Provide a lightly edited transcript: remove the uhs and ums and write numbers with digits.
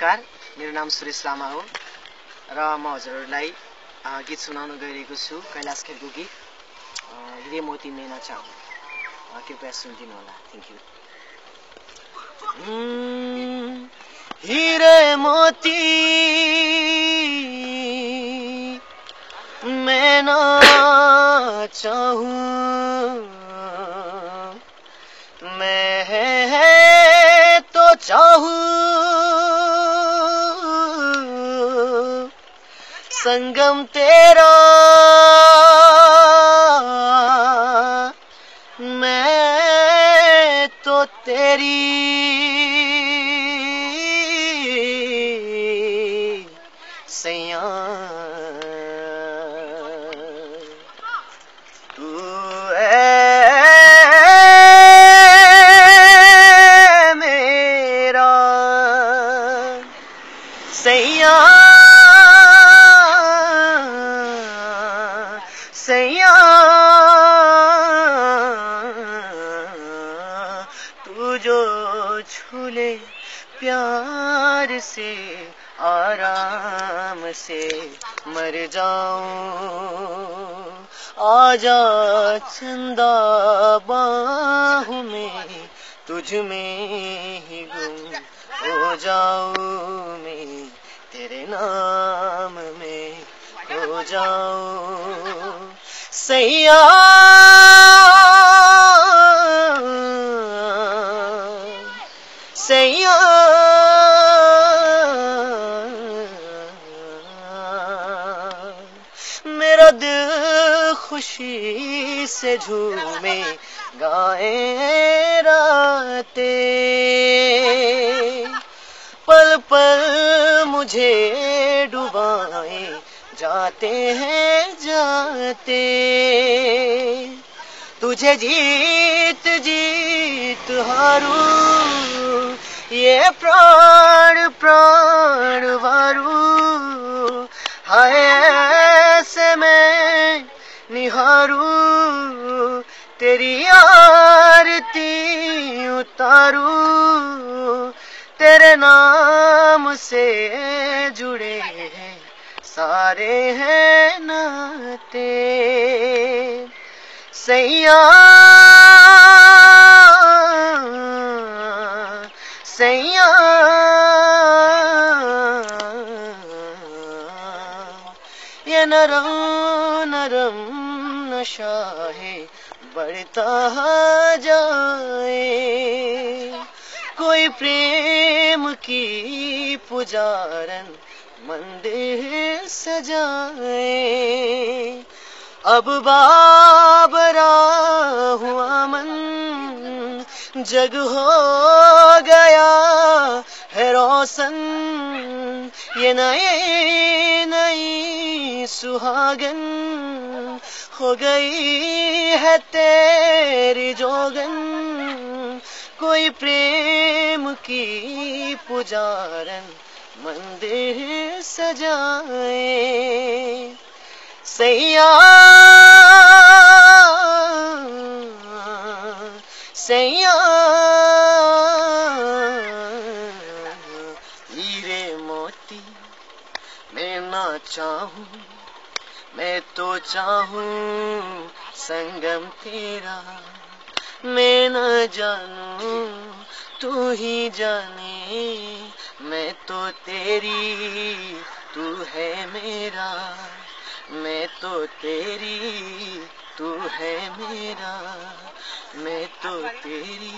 नमस्कार, मेरो नाम सुरेश लामा हो र म हजुरहरूलाई गीत सुनाउन गइरहेको छु। कैलाश खेरको गीत हिरे मोती मेना चाहु। कृपया सुनिदिनु होला। Thank you. हिरे मोती मेना चाहू, मैं तो चाहूं संगम तेरा, मैं तो तेरी सैया, तू मेरा सैया सैया, तू जो छूले प्यार से आराम से मर जाऊं। आजा चंदा बाहों में तुझ में ही गुम हो जाऊं। मैं तेरे नाम में हो जाऊं सैया, सैया, मेरा दिल खुशी से झूमे गाए रातें, पल पल मुझे डुबाए जाते हैं जाते। तुझे जीत जीत हारूं, ये प्राण प्राण वारूं। हाय ऐसे मैं निहारूं, तेरी आरती उतारूं। तेरे नाम से जुड़े हैं सारे हैं नाते सैया, सैया, ये नरम नरम नशा है बढ़ता जाए। कोई प्रेम की पुजारन मंदिर सजाए। अब बाबरा हुआ मन, जग हो गया है रोशन। ये नए नई सुहागन हो गई है तेरी जोगन। कोई प्रेम की पुजारन मंदिर सजाए सैया, सैया, हीरे मोती मैं ना चाहूं, मैं तो चाहूं संगम तेरा। मैं न जानूं तू ही जाने, मैं तो तेरी तू है मेरा। मैं तो तेरी तू है मेरा, मैं तो तेरी